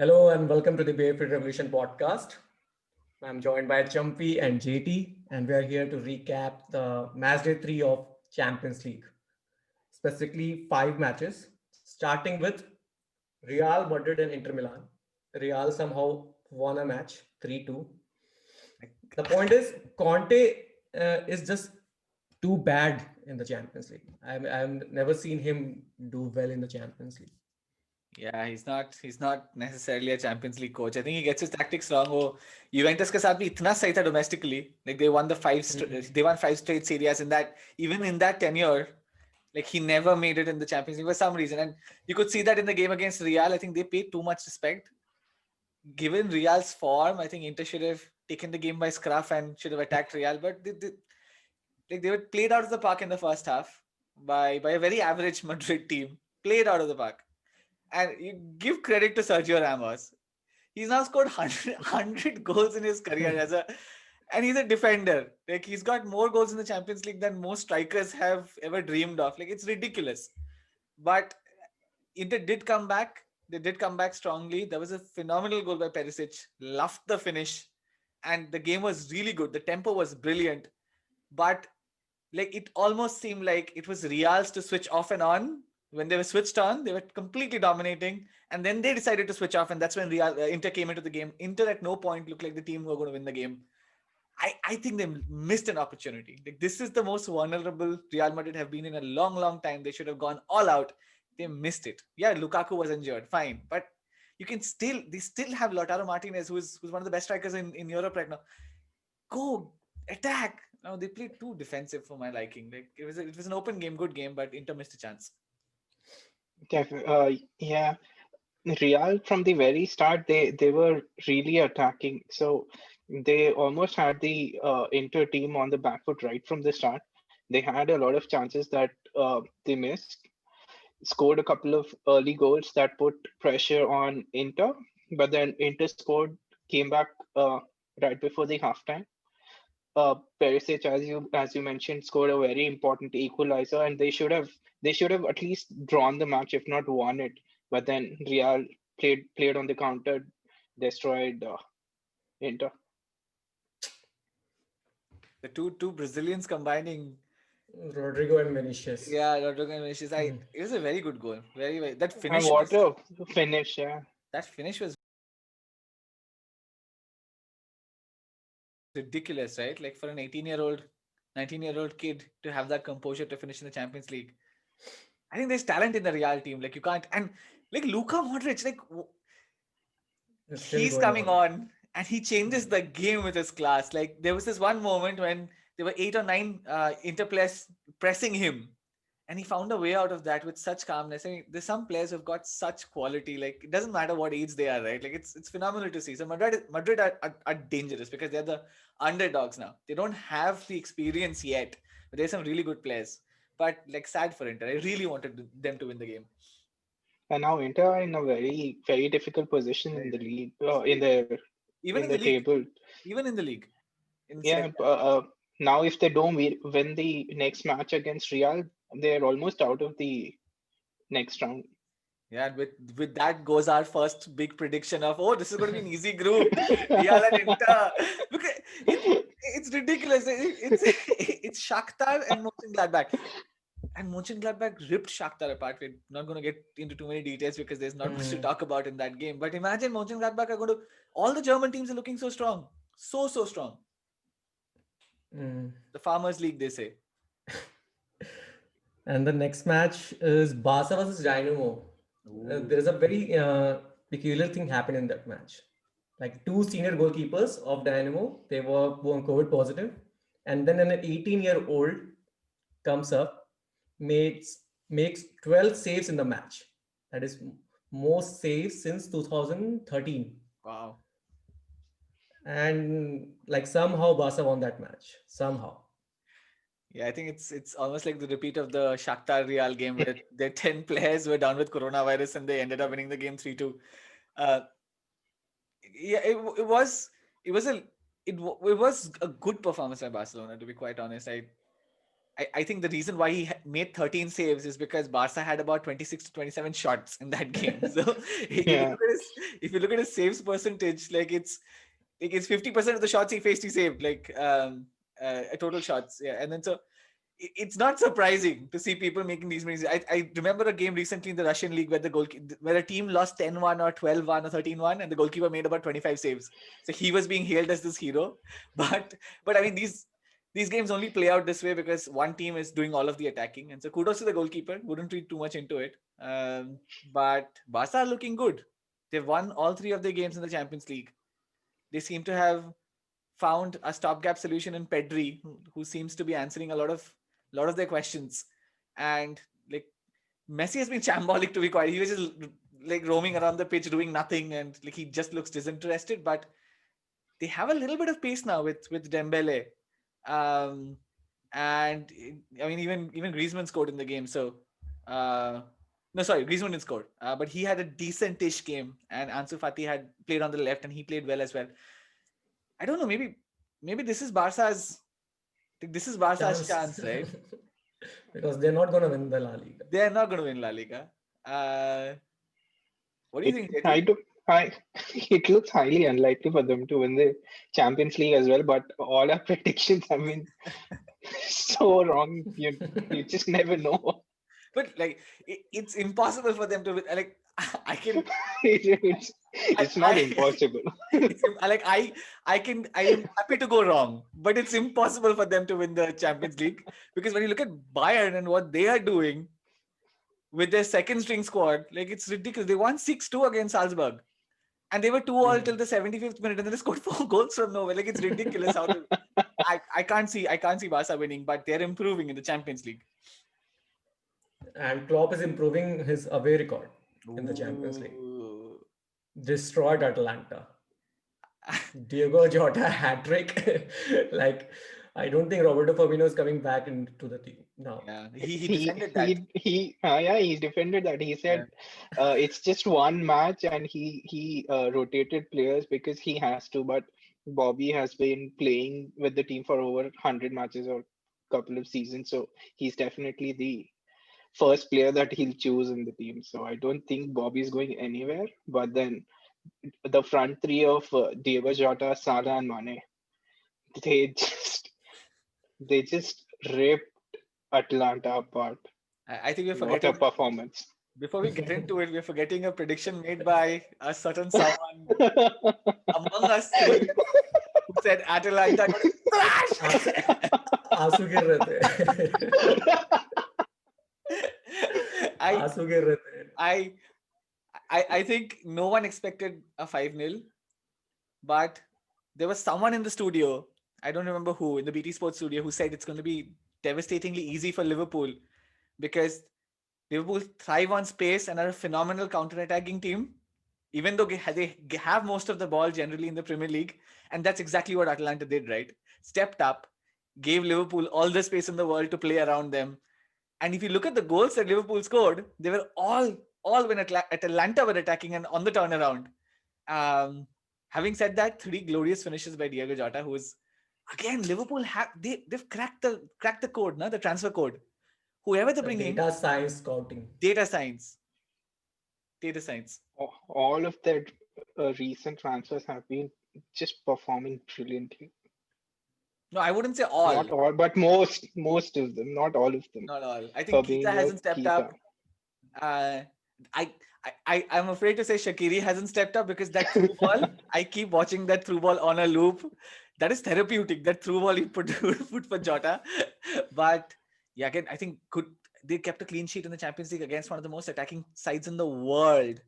Hello and welcome to the Barefoot Revolution podcast. I'm joined by Chumpy and JT, and we are here to recap the match day three of Champions League, specifically five matches, starting with Real Madrid and Inter Milan. Real somehow won a match 3-2. The point is, Conte is just too bad in the Champions League. I've never seen him do well in the Champions League. Yeah, he's not necessarily a Champions League coach. I think he gets his tactics wrong. वो Juventus के साथ भी इतना सही था domestically. Like they won five straight series in that. Even in that tenure, like he never made it in the Champions League for some reason. And you could see that in the game against Real. I think they paid too much respect. Given Real's form, I think Inter should have taken the game by scruff and should have attacked Real. But they were played out of the park in the first half by a very average Madrid team. Played out of the park. And you give credit to Sergio Ramos. He's now scored 100 goals in his career and he's a defender. Like he's got more goals in the Champions League than most strikers have ever dreamed of. Like it's ridiculous. But Inter did come back. They did come back strongly. There was a phenomenal goal by Perisic. Loved the finish. And the game was really good. The tempo was brilliant. But like it almost seemed like it was Real's to switch off and on. When they were switched on, they were completely dominating, and then they decided to switch off, and that's when Inter came into the game. Inter at no point looked like the team who were going to win the game. I think they missed an opportunity. Like this is the most vulnerable Real Madrid have been in a long, long time. They should have gone all out. They missed it. Yeah, Lukaku was injured, fine, but they still have Lautaro Martinez, who's one of the best strikers in Europe right now. Go attack. No, they played too defensive for my liking. Like it was an open game, good game, but Inter missed a chance. Yeah, Real from the very start they were really attacking. So they almost had the Inter team on the back foot right from the start. They had a lot of chances that they missed. Scored a couple of early goals that put pressure on Inter, but then Inter scored, came back right before the halftime. Perisic, as you mentioned, scored a very important equalizer, and they should have at least drawn the match, if not won it. But then Real played on the counter, destroyed Inter. The two Brazilians combining. Rodrigo and Vinicius. Yeah, Rodrigo and Vinicius. Mm. It was a very good goal. Very. That And finish what was a finish! Yeah, that finish was ridiculous, right? Like for an 18-year-old, 19-year-old kid to have that composure to finish in the Champions League. I think there's talent in the Real team. Like you can't, and like Luka Modric, like It's still he's going coming on. on and he changes the game with his class. Like there was this one moment when there were 8 or 9 Inter players pressing him, and he found a way out of that with such calmness. I mean, there's some players who've got such quality. Like it doesn't matter what age they are, right? Like it's phenomenal to see. So Madrid are dangerous because they're the underdogs now. They don't have the experience yet, but there's some really good players. But like sad for Inter. I really wanted them to win the game. and now Inter are in a very very difficult position in Very, the very. league, in Even in the the league, table. even in the league, in Yeah, Serie A. now if they don't win the next match against Real, they're almost out of the next round. Yeah, and with that goes our first big prediction of this is going to be an easy group, Real and Inter. Because it's ridiculous. It's it's Shakhtar and Mönchengladbach, and Mönchengladbach ripped Shakhtar apart. We're not going to get into too many details because there's not much to Mm, talk about in that game. But imagine Mönchengladbach are going to. All the German teams are looking so strong, so strong. mm. The Farmers League, they say. And the next match is Barca versus Dynamo. Ooh. There is a very peculiar thing happened in that match. Like two senior goalkeepers of Dynamo, they were COVID positive, and then an 18-year-old comes up, makes 12 saves in the match. That is most saves since 2013. Wow. And like somehow Barca won that match. Somehow. Yeah, I think it's almost like the repeat of the Shakhtar Real game where their 10 players were down with coronavirus and they ended up winning the game 3-2. Uh, yeah, it was a it was a good performance by Barcelona, to be quite honest. I I think the reason why he made 13 saves is because Barca had about 26 to 27 shots in that game. So Yeah. if you look at his saves percentage, like it's 50% of the shots he faced, he saved, like total shots. Yeah. And then so it's not surprising to see people making these many. I remember a game recently in the Russian league where a team lost 10-1 or 12-1 or 13-1, and the goalkeeper made about 25 saves. So he was being hailed as this hero. But I mean, these games only play out this way because one team is doing all of the attacking. And so kudos to the goalkeeper. Wouldn't read too much into it. But Barca are looking good. They've won all 3 of their games in the Champions League. They seem to have found a stopgap solution in Pedri, who seems to be answering a lot of their questions. And like Messi has been shambolic, to be quiet. He was just like roaming around the pitch doing nothing, and like he just looks disinterested. But they have a little bit of pace now with Dembele. And I mean, even Griezmann scored in the game. So no, sorry, Griezmann didn't score, but he had a decent-ish game, and Ansu Fati had played on the left, and he played well as well. I don't know. Maybe this is Barca's chance, right? Because they're not going to win the La Liga. They are not going to win La Liga. What do you think, JT? It looks highly unlikely for them to win the Champions League as well, but all our predictions have been so wrong. You just never know. But like, it's impossible for them to win. Like, I can. It's not impossible. Like I am happy to go wrong, but it's impossible for them to win the Champions League, because when you look at Bayern and what they are doing with their second string squad, like it's ridiculous. They won 6-2 against Salzburg, and they were 2-2 till the 75th minute, and then they scored 4 goals from nowhere. Like it's ridiculous how I can't see Barca winning, but they're improving in the Champions League. And Klopp is improving his away record in the Champions League. Destroyed Atalanta. Diego Jota hat-trick. Like, I don't think Roberto Firmino is coming back into the team now. Yeah, he defended that. He defended that. He said it's just one match, and he rotated players because he has to. But Bobby has been playing with the team for over 100 matches or couple of seasons, so he's definitely the first player that he'll choose in the team. So I don't think Bobby's going anywhere. But then the front 3 of Diego Jota, Salah, and Mane, they just ripped Atlanta apart. I think we're What forgetting. a performance! Before we get into it, we're forgetting a prediction made by a certain someone among us who said Atalanta आंसू गिर रहे थे. I think no one expected a 5-0, but there was someone in the studio, I don't remember who, in the BT Sports studio, who said it's going to be devastatingly easy for Liverpool because Liverpool thrive on space and are a phenomenal counter-attacking team, even though they have most of the ball generally in the Premier League. And that's exactly what Atalanta did, right? Stepped up, gave Liverpool all the space in the world to play around them. And if you look at the goals that Liverpool scored, they were all when Atalanta were attacking and on the turnaround. Having said that, 3 glorious finishes by Diego Jota, who is, again, Liverpool they've cracked the code, the transfer code. Whoever they bring in, data science scouting. Data science. All of their recent transfers have been just performing brilliantly. No, I wouldn't say all. Not all, but most of them. Not all of them. Not all. I think Keita hasn't stepped up. I'm afraid to say Shaqiri hasn't stepped up because that through ball, I keep watching that through ball on a loop. That is therapeutic. That through ball he put for Jota. But yeah, again, I think they kept a clean sheet in the Champions League against one of the most attacking sides in the world.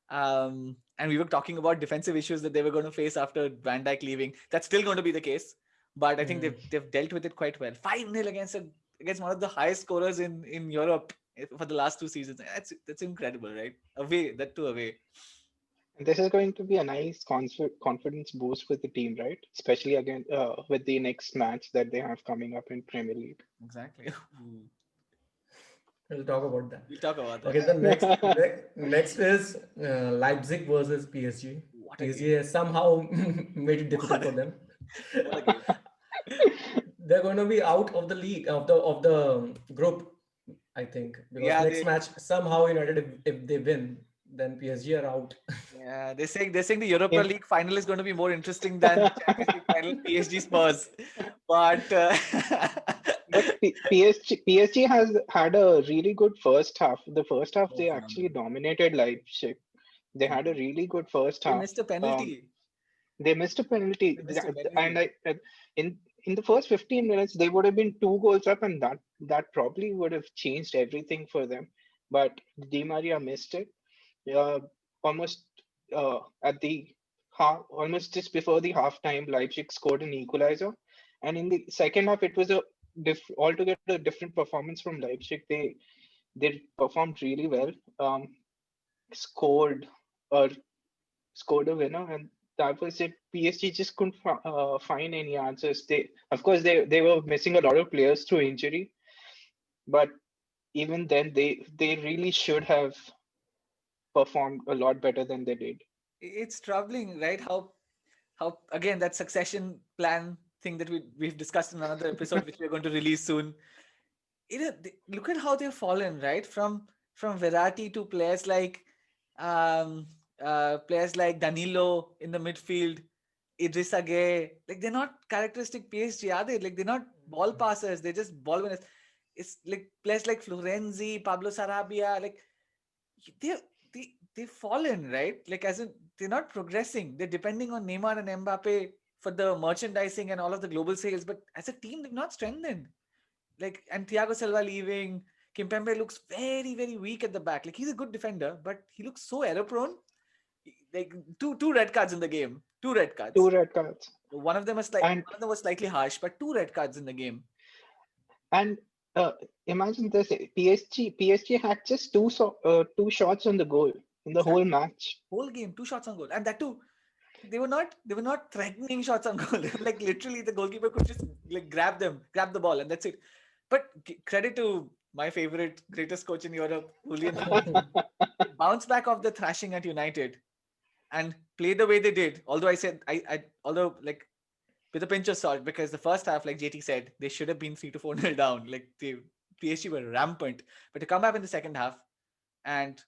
And we were talking about defensive issues that they were going to face after Van Dijk leaving. That's still going to be the case. But I think they've dealt with it quite well. 5-0 against one of the highest scorers in Europe for the last 2 seasons. That's incredible, right? Away. And this is going to be a nice confidence boost with the team, right? Especially again with the next match that they have coming up in Premier League. Exactly. We'll talk about that. Okay, the next is Leipzig versus PSG. PSG has somehow made it difficult for them. they're going to be out of the league of the group, I think, because Yeah, next match somehow United, if they win, then PSG are out. they're saying the Europa Yeah. League final is going to be more interesting than the Champions League final PSG Spurs. But But PSG has had a really good first half. The first half, Oh, they actually phenomenal. dominated Leipzig. They had a really good first they half. missed a Um, penalty. they missed a penalty, They missed a and penalty. in the first 15 minutes, they would have been 2 goals up, and that probably would have changed everything for them. But Di Maria missed it. Uh, almost at the half, almost just before the halftime, Leipzig scored an equalizer, and in the second half, it was a altogether different performance from Leipzig. They performed really well. Scored a scored a winner, and that was it. PSG just couldn't find any answers. Of course, they were missing a lot of players through injury, but even then, they really should have performed a lot better than they did. It's troubling, right? How again that succession plan thing that we've discussed in another episode, which we're going to release soon. Look at how they've fallen, right? From Verratti to um players like Danilo in the midfield, Idrissa Gueye. Like they're not characteristic PSG, are they? Like they're not ball passers, they're just ball winners. It's like players like Florenzi, Pablo Sarabia, like they they've fallen, right? Like as in they're not progressing. They're depending on Neymar and Mbappe for the merchandising and all of the global sales, but as a team, they've not strengthened. Like, and Thiago Silva leaving, Kimpembe looks very, very weak at the back. Like he's a good defender, but he looks so error prone. Like two red cards in the game. Two red Two cards. red cards, and One of them was slightly harsh, but two red cards in the game. and imagine this: PSG had just two shots on the goal in the whole Exactly. match. Whole game, two shots on goal, and that too. They were not threatening shots on goal. Like literally, the goalkeeper could just like grab the ball, and that's it. But credit to my favorite, greatest coach in Europe, Julian Nagelsmann. They bounced back off the thrashing at United and play the way they did. Although I said although like with a pinch of salt, because the first half, like JT said, they should have been 3 to 4 nil down. Like the PSG were rampant, but to come back in the second half and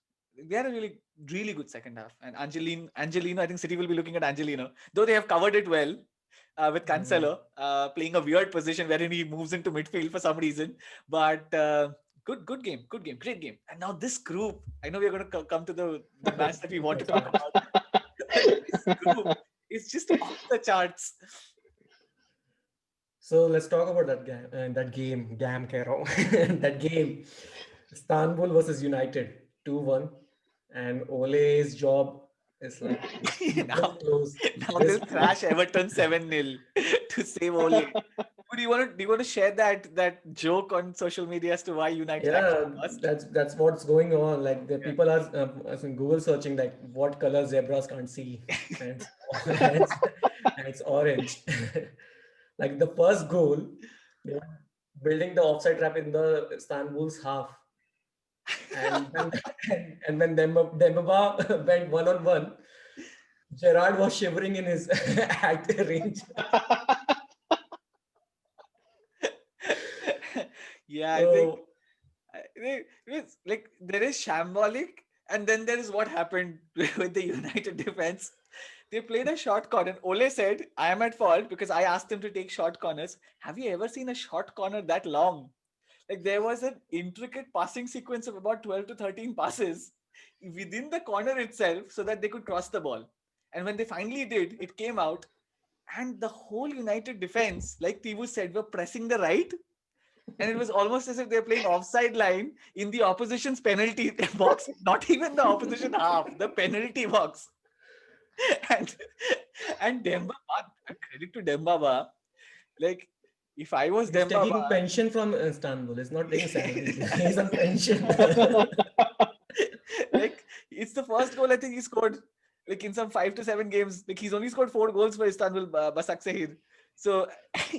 they had a really, really good second half. And Angelino, I think City will be looking at Angelino, though they have covered it well with Cancelo playing a weird position wherein he moves into midfield for some reason. But good game, great game. And now this group, I know we're going to come to the match that we want to talk about. This group is just off the charts. So let's talk about Gam Kero, that game. Istanbul versus United, 2-1. And Ole's job is like now, this close. now This they'll thrash Everton 7-0 to save Ole. Do you want to share that joke on social media as to why United Yeah, actually lost? that's what's going on. Like the Yeah. people are as in Google searching like what color zebras can't see, and it's, and it's, and it's orange. Like the first goal, they were building the offside trap in the Istanbul's half, and when and when Dembaba went 1-on-1, Gerard was shivering in his at the range. Yeah, I think So it's like there is shambolic, and then there is what happened with the United defense. They played a short corner. And Ole said, "I am at fault because I asked them to take short corners." Have you ever seen a short corner that long? Like there was an intricate passing sequence of about 12 to 13 passes within the corner itself so that they could cross the ball. And when they finally did, it came out, and the whole United defense, like Tivu said, were pressing the right. And it was almost as if they're playing offside line in the opposition's penalty box, not even the opposition half, the penalty box. And and Dembaba, credit to Dembaba, like if I was he's taking Dembaba, pension from Istanbul. He's not taking salary. He's on pension. like it's the first goal I think he scored like in some 5 to 7 games. Like he's only scored 4 goals for Istanbul Basaksehir. So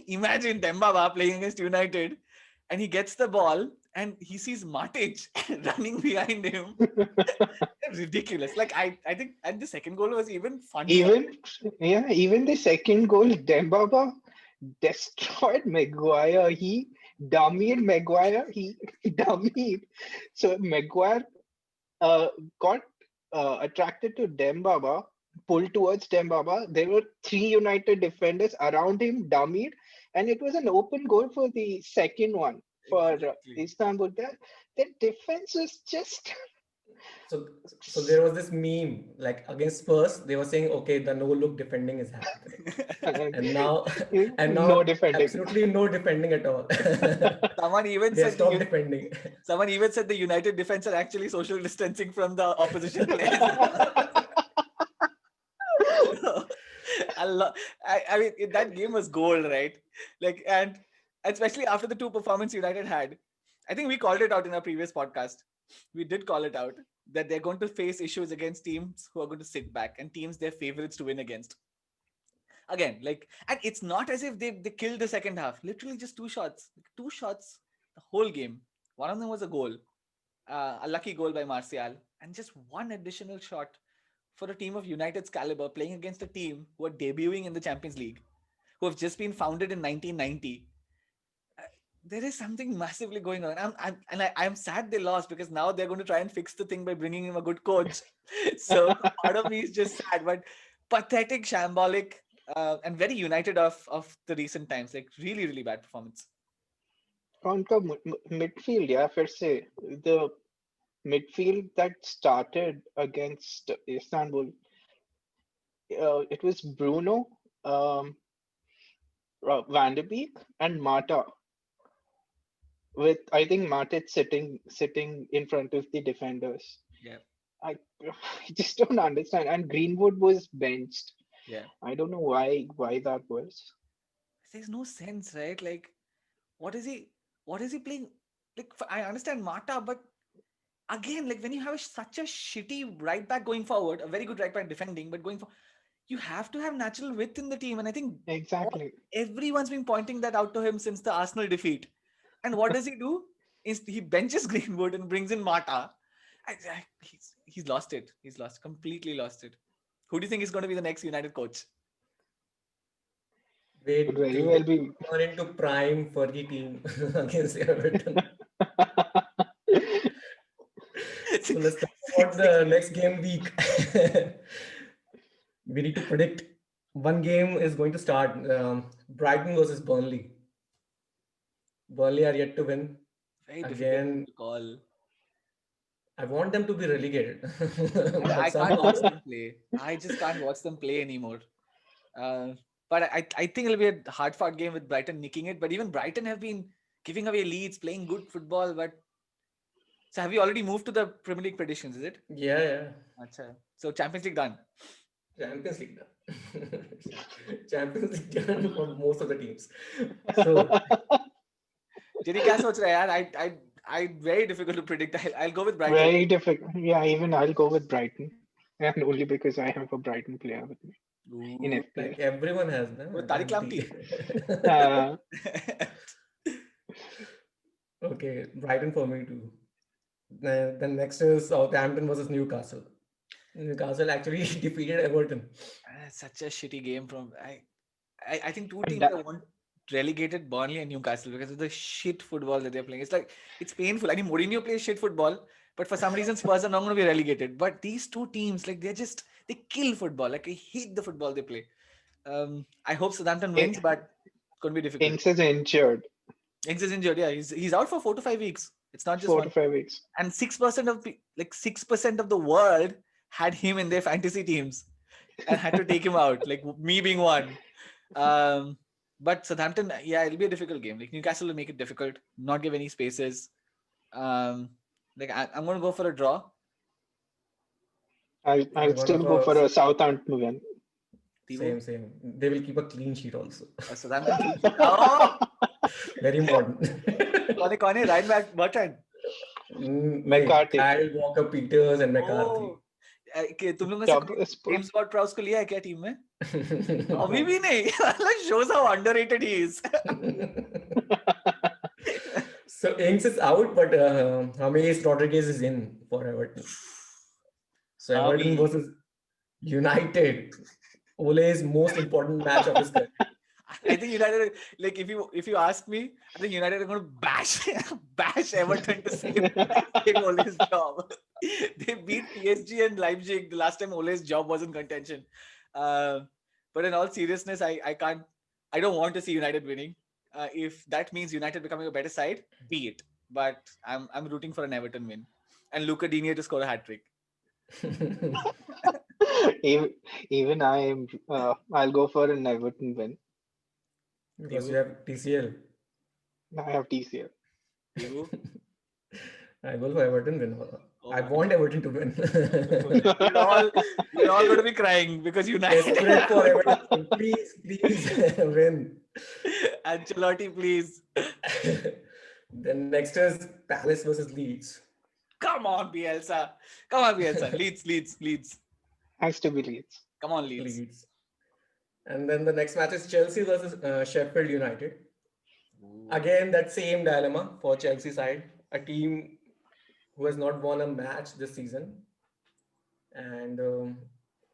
imagine Dembaba playing against United, and he gets the ball and he sees Matic running behind him. Ridiculous. Like I think, and the second goal was even funnier. Even the second goal, destroyed Maguire. He dummied Maguire. He dummied. So Maguire got attracted to Dembaba, pulled towards Dembaba. There were three United defenders around him, dummied, and it was an open goal for the second one for Exactly. Istanbul. Their defense was just So there was this meme like against Spurs. They were saying, okay, the no look defending is happening, and now no defending. absolutely no defending at all. Someone even They said stopped defending. someone even said the United defense are actually social distancing from the opposition players. I mean, that game was gold, right? Like, and especially after the two performances United had, I think we called it out in our previous podcast. We did call it out that they're going to face issues against teams who are going to sit back and teams they're favorites to win against. Again, like, and it's not as if they killed the second half. Literally just two shots the whole game. One of them was a goal, a lucky goal by Martial, and just one additional shot for a team of United's caliber playing against a team who are debuting in the Champions League, who have just been founded in 1990. There is something massively going on. I'm sad they lost because now they're going to try and fix the thing by bringing in a good coach. So part of me is just sad, but pathetic, shambolic, and very United of the recent times. Like really, really bad performance. उनका midfield, yeah, फिर से the midfield that started against Istanbul, it was Bruno, Van de Beek, and Mata. With I think Matic sitting in front of the defenders. Yeah. I just don't understand. And Greenwood was benched. Yeah. I don't know why that was. There's no sense, right? Like, what is he playing? Like, I understand Mata, but again, like when you have such a shitty right back going forward, a very good right back defending, but going for, you have to have natural width in the team. And I think Exactly. Everyone's been pointing that out to him since the Arsenal defeat. And what does he do? He benches Greenwood and brings in Mata. He's lost it. He's completely lost it. Who do you think is going to be the next United coach? Wait, Could very well be. turn into prime Fergie team against Everton. So let's talk about the next game week. We need to predict. One game is going to start. Brighton versus Burnley. Burnley are yet to win. Very Again, difficult to call. I want them to be relegated. But I can't somehow- watch them play. I just can't watch them play anymore. But I think it'll be a hard-fought game with Brighton nicking it. But even Brighton have been giving away leads, playing good football. But so have you already moved to the Premier League predictions? Is it? Yeah. Achha. So Champions League done. Champions League done. Champions League done for most of the teams. So Jerry, क्या सोच रहा है यार? I very difficult to predict. I'll go with Brighton. Very difficult. Yeah, even I'll go with Brighton. And only because I have a Brighton player with me in Ooh. FPL. like everyone has, no? With Tariq Lamptey. Okay, Brighton for me too. Then next is Southampton versus Newcastle. Newcastle actually defeated Everton. Such a shitty game from I think two And teams that- that want relegated, Burnley and Newcastle, because of the shit football that they're playing. It's like it's painful. I mean, Mourinho plays shit football, but for some reason Spurs are not going to be relegated. But these two teams, like they kill football. Like I hate the football they play. I hope Southampton wins, but it's going to be difficult. Ings is injured. Ings is injured. Yeah, he's out for 4 to 5 weeks. It's not just 4 one. to 5 weeks. And 6% of 6% of the world had him in their fantasy teams and had to take him out, like me being one. But Southampton, yeah, it'll be a difficult game. Like Newcastle will make it difficult, not give any spaces. I'm going to go for a draw. I'll gonna still go go for for- a Southampton win. Thibaut? Same. They will keep a clean sheet also. Southampton. Oh, Very modern. कौन है? Ryan Bertrand. McCarthy. Kyle Walker, Peters, and McCarthy. Oh, तुम लोगों Top- ने James Ward-Prowse को लिया है क्या team में? अभी भी नहीं. Shows how underrated he is. So Ings is out, but James Rodriguez is in for Everton. So Everton James. versus United. Ole's most important match of his career. I think United, like if you ask me, I think United are going to bash Everton to save Ole's job. They beat PSG and Leipzig the last time Ole's job was in contention. But in all seriousness, I don't want to see United winning. If that means United becoming a better side, be it. But I'm rooting for an Everton win and Luca Digne to score a hat trick. Even I am. I'll go for an Everton win. Because you have TCL. I have TCL. You? I will for Everton win. Oh I my want Everton to win. We're all going to be crying because United. Desperate for Everton. Please win. Ancelotti, please. Then next is Palace versus Leeds. Come on, Bielsa. Leeds. Has to be Leeds. Come on, Leeds. And then the next match is Chelsea versus Sheffield United. Again, that same dilemma for Chelsea side. A team who has not won a match this season. And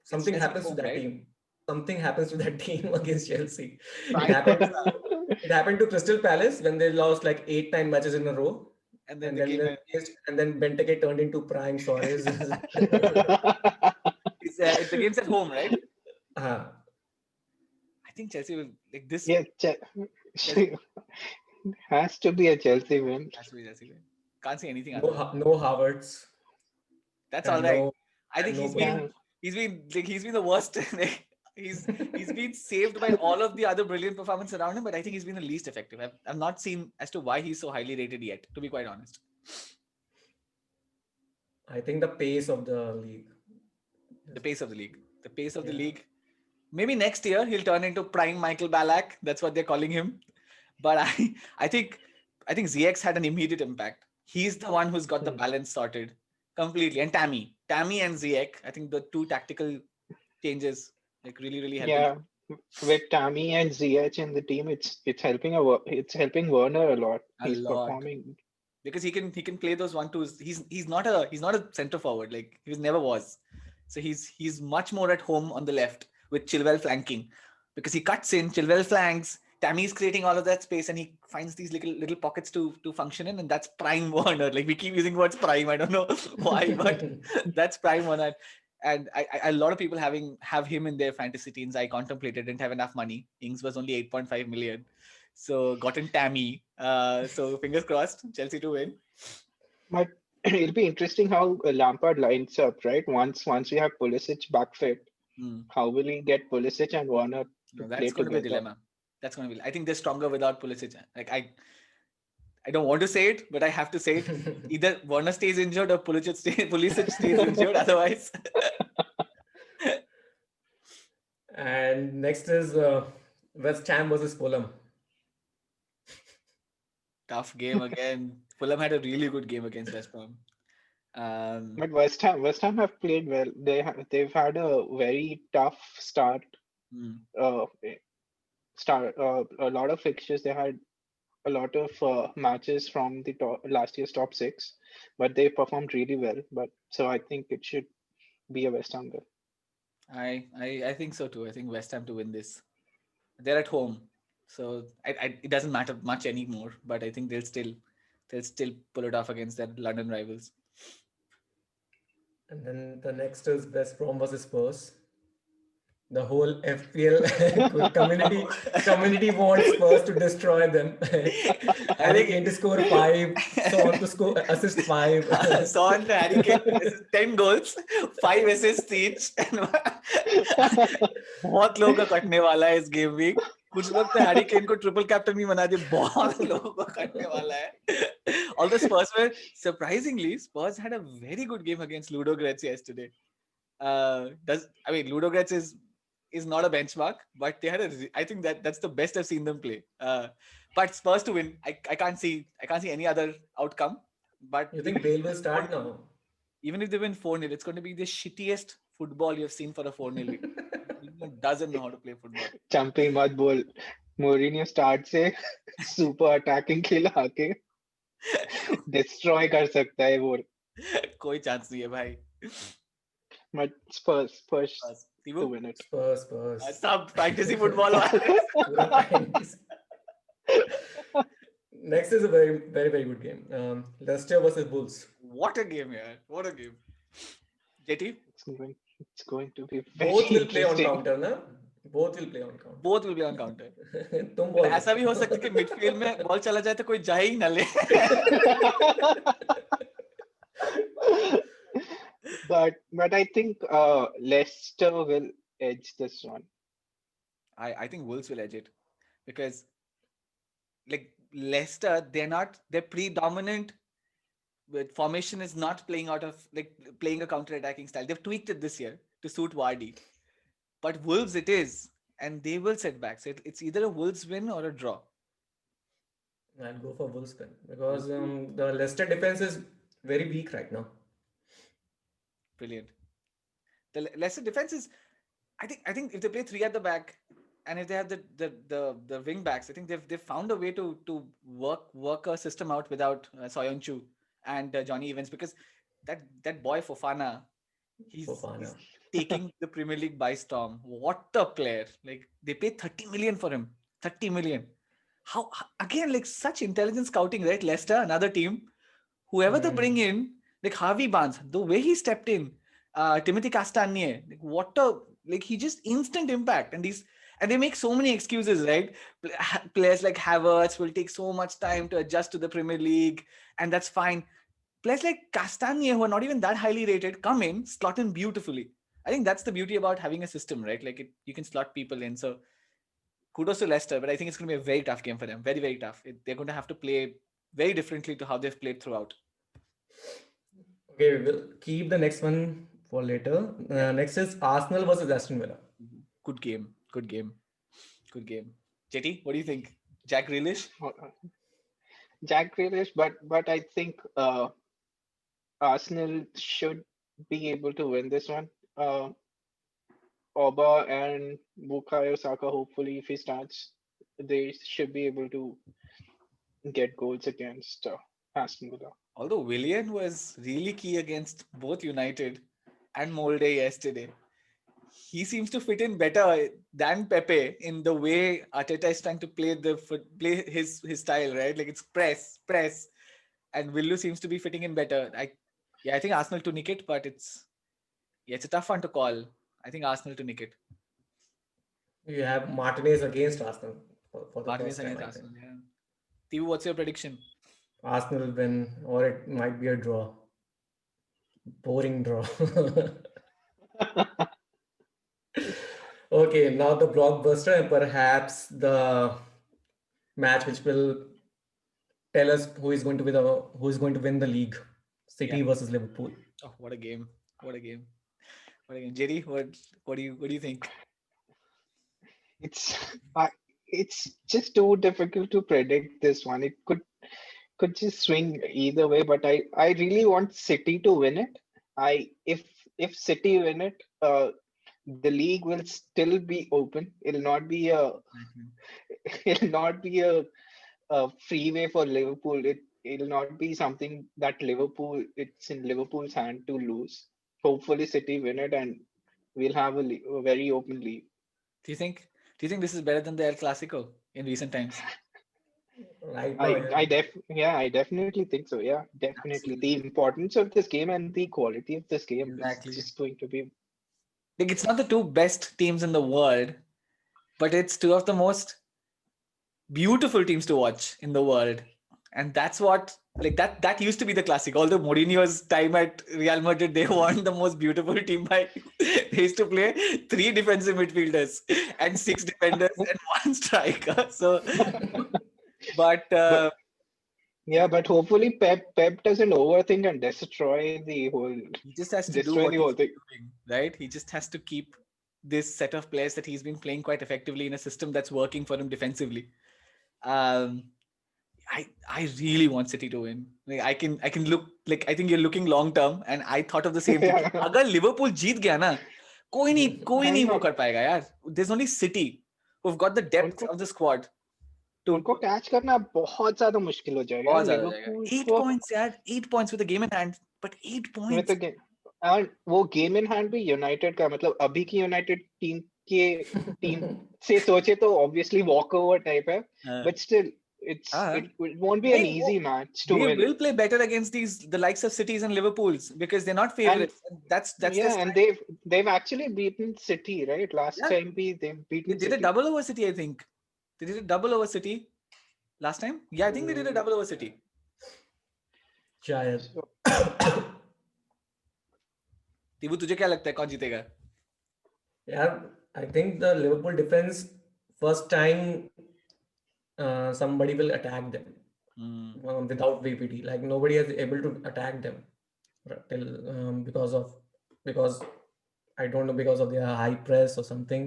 something happens to that team. Something happens to that team against Chelsea. It happened to Crystal Palace when they lost like 8-9 matches in a row. And then Benteke turned into prime Suarez. It's the game's at home, right? Uh-huh. I think Chelsea will like this. Yeah, has to be a Chelsea win. Has to be Chelsea win. Can't see anything No Havertz. That's all right. I think he's been the worst. He's been saved by all of the other brilliant performances around him, but I think he's been the least effective. I've not seen as to why he's so highly rated yet, to be quite honest. I think the pace of the league. The pace of the league. Maybe next year he'll turn into prime Michael Ballack. That's what they're calling him. But I think Ziyech had an immediate impact. He's the one who's got the balance sorted completely. And Tammy and Ziyech, I think the two tactical changes like really helping. Yeah, with Tammy and Ziyech in the team, it's helping Werner a lot. He's performing because he can play those 1-2s. He's not a center forward, like he never was. So he's much more at home on the left with Chilwell flanking because he cuts in, Chilwell flanks, Tammy's creating all of that space and he finds these little pockets to function in, and that's prime Werner. Like we keep using words prime, I don't know why, but that's prime Werner. And a lot of people have him in their fantasy teams. I contemplated, didn't have enough money. Ings was only 8.5 million. So got in Tammy. So fingers crossed, Chelsea to win. But it'll be interesting how Lampard lines up, right? Once we have Pulisic back fit, how will he get Pulisic and Werner to play that's going to be a dilemma. That's going to be. I think they're stronger without Pulisic. Like I don't want to say it, but I have to say it. Either Werner stays injured or Pulisic stays injured. Otherwise. And next is West Ham versus Fulham. Tough game again. Fulham had a really good game against West Ham. But West Ham have played well. They've had a very tough start. A lot of fixtures. They had a lot of matches from the last year's top 6, but they performed really well. So I think it should be a West Ham goal. I think so too. I think West Ham to win this. They're at home, so it doesn't matter much anymore. But I think they'll still pull it off against their London rivals. And then the next is West Brom versus Spurs. The whole FPL community wants Spurs to destroy them. Harry Kane to score 5, Son to assist 5. Son, Harry Kane 10 goals, 5 assists each. बहुत लोगों का कटने वाला है इस game week. कुछ लोग तो हैरी केन को ट्रिपल कैप्टन भी बना दिए. बहुत लोगों को कटने वाला है. Although Spurs were surprisingly, Spurs had a very good game against Ludogorets yesterday. Ludogorets is not a benchmark, but they had I think that's the best I've seen them play. But Spurs to win, I can't see any other outcome. But you think Bale will start now? Even if they win 4-0, it's going to be the shittiest football you've seen for a 4-0 lead. Doesn't know how to play football. Champi mat bol. Mourinho start se super attacking खिला के destroy कर सकता है वो. कोई chance नहीं है भाई. But Spurs. to win it. Spurs. Sub fantasy football. पूरा Chinese. Next is a very, very, very good game. Leicester versus Bulls. What a game, yeah. What a game. JT? It's going to be very Both will play on interesting. counter, na? Both will play on counter. Both will play on counter. तुम बोल ऐसा भी हो सकता है कि midfield में ball चला जाए तो कोई जाए ही ना ले. But I think Leicester will edge this one. I think Wolves will edge it because like Leicester, they're predominant with formation is not playing out of like playing a counter-attacking style. They've tweaked it this year to suit Vardy. But Wolves it is, and they will set back. So it's either a Wolves win or a draw. I'll go for Wolves then because the Leicester defense is very weak right now. Brilliant. The Leicester defense is, I think if they play three at the back, and if they have the wing backs, I think they've found a way to work a system out without Soyuncu and Johnny Evans, because that boy Fofana, he's taking the Premier League by storm. What a player! Like they paid 30 million for him. 30 million. How again, like such intelligent scouting, right? Leicester, another team. Whoever they bring in, like Harvey Barnes, the way he stepped in, Timothy Castagne, like he just instant impact. And they make so many excuses, right? Players like Havertz will take so much time to adjust to the Premier League, and that's fine. Players like Castagne, who are not even that highly rated, come in, slot in beautifully. I think that's the beauty about having a system, right? Like you can slot people in. So kudos to Leicester, but I think it's going to be a very tough game for them. Very, very tough. They're going to have to play very differently to how they've played throughout. Okay, we'll keep the next one for later. Next is Arsenal versus Aston Villa. Good game. JT, what do you think? Jack Grealish? Jack Grealish, but I think Arsenal should be able to win this one. Oba and Bukayo Saka, hopefully, if he starts, they should be able to get goals against Aston Villa. Although Willian was really key against both United and Molde yesterday, he seems to fit in better than Pepe in the way Arteta is trying to play his style, right? Like it's press, and Willu seems to be fitting in better. I think Arsenal to nick it, but it's a tough one to call. I think Arsenal to nick it. You have Martinez against Arsenal for the Martinez first time. against Arsenal. Yeah. Tivu, what's your prediction? Arsenal will win, or it might be a draw. Boring draw. Okay, now the blockbuster and perhaps the match which will tell us who is going to win the league. City versus Liverpool. Oh, what a game! JD, what do you think? It's just too difficult to predict this one. It could just swing either way, but I really want City to win it. If City win it, the league will still be open. It'll not be a freeway for Liverpool. It'll not be something that it's in Liverpool's hand to lose. Hopefully City win it and we'll have a very open league. Do you think this is better than the El Clasico in recent times? Right. I definitely think so. Yeah, definitely. Absolutely. The importance of this game and the quality of this game is just going to be. Like it's not the two best teams in the world, but it's two of the most beautiful teams to watch in the world. And that's what, like that used to be the classic. Although Mourinho's time at Real Madrid, they weren't the most beautiful team. They used to play 3 defensive midfielders and 6 defenders and 1 striker. So, but hopefully Pep doesn't overthink and destroy the whole. He just has to do what he's doing, right? He just has to keep this set of players that he's been playing quite effectively in a system that's working for him defensively. I really want City to win. Like I can look like I think you're looking long term, and I thought of the same thing. अगर Liverpool जीत गया ना, कोई नहीं वो कर पाएगा यार. There's only City who've got the depth of the squad. उनको कैच करना बहुत ज्यादा मुश्किल हो जाएगा. 8 points यार, 8 points with the game in hand, but 8 points. और वो गेम इन हैंड भी यूनाइटेड का, मतलब अभी की यूनाइटेड टीम से सोचे तो ऑब्वियसली वॉक ओवर टाइप है, Uh, but still uh, it won't be an they, easy match to they win. will play better against the likes of Cities and Liverpools because they're not And favorites. That's their yeah, style. and they've actually beaten City, right? Last Yeah, time they've they beaten did a City. double over City, I think. They did a double over City last time. Yeah, I think they did a double over City. शायद. So, Tibu, तुझे क्या लगता है कौन जीतेगा? Yeah, I think the Liverpool defense first time somebody will attack them without VPT. Like nobody is able to attack them till because I don't know, because of their high press or something.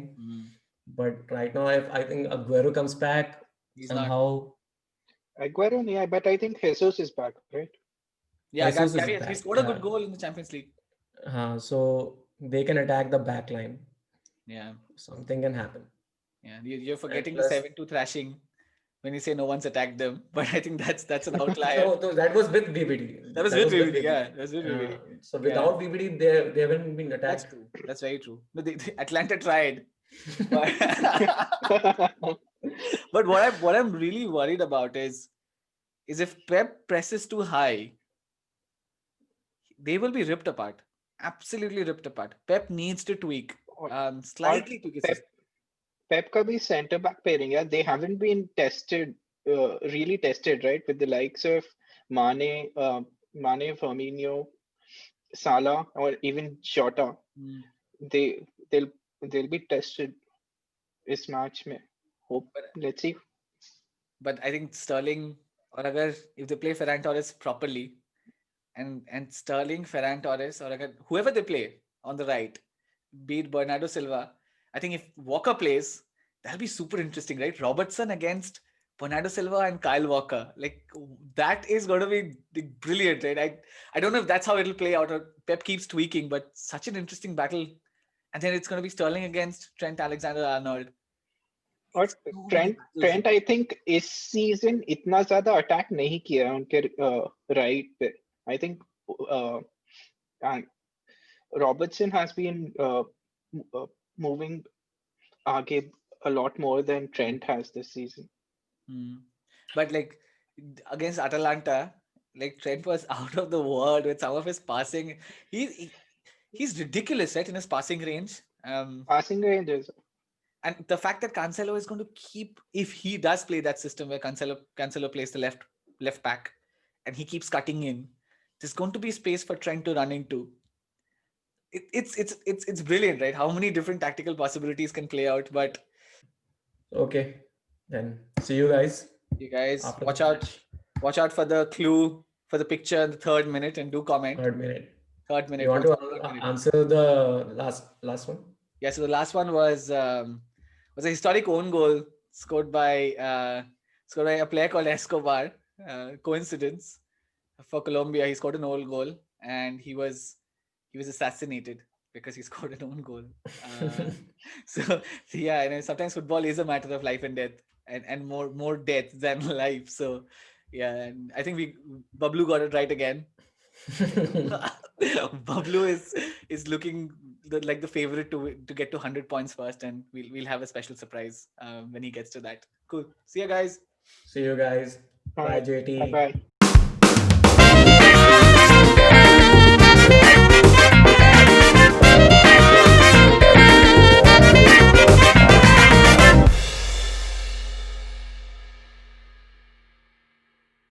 But right now, if I think Aguero comes back He's not. somehow, Aguero, yeah, but I think Jesus is back, right? Yeah, Jesus is Gary, he back. scored a good goal in the Champions League. So they can attack the back line. Yeah, Something can happen. yeah. You're forgetting the plus- 7-2 thrashing when you say no one's attacked them. But I think that's an outlier. So that was with VPT. That was with VVD, yeah. That was with VVD. So without VPT, they haven't been That's attacked. true. That's very true. No, Atlanta tried. But, but what I'm really worried about is if Pep presses too high, they will be ripped apart. Absolutely ripped apart. Pep needs to tweak. Slightly tweak his system. Pep ka bhi center back pairing, yeah, they haven't been tested, really tested, right? With the likes of Mane, Firmino, Salah, or even Jota, they they'll be tested this match. Mein. Hope, let's see. But I think Sterling, or agar, if they play Ferran Torres properly, and Sterling, Ferran Torres, or agar, whoever they play on the right, be it Bernardo Silva, I think if Walker plays, that'll be super interesting, right? Robertson against Bernardo Silva and Kyle Walker, like that is going to be brilliant, right? I don't know if that's how it'll play out, or Pep keeps tweaking, but such an interesting battle. And then it's going to be Sterling against Trent Alexander-Arnold. और Trent I think इस season इतना ज्यादा attack नहीं किया है उनके right पे. I think Robertson has been moving आगे a lot more than Trent has this season. But like against Atalanta, like Trent was out of the world with some of his passing. He's ridiculous, right, in his passing range. Passing range is. And the fact that Cancelo is going to keep, if he does play that system where Cancelo plays the left back and he keeps cutting in, there's going to be space for Trent to run into. It's brilliant, right? How many different tactical possibilities can play out. But okay, then see you guys. You guys watch out for the clue for the picture in the 3rd minute and do comment. 3rd minute. You want to answer the last one? Yeah, so the last one was a historic own goal scored by a player called Escobar. Coincidence for Colombia, he scored an own goal and he was assassinated because he scored an own goal. So yeah, and sometimes football is a matter of life and death, and more death than life. So yeah, and I think Bablu got it right again. Bablu is looking like the favorite to get to 100 points first, and we'll have a special surprise when he gets to that. Cool. See you guys. See you guys. Bye, JT. Bye.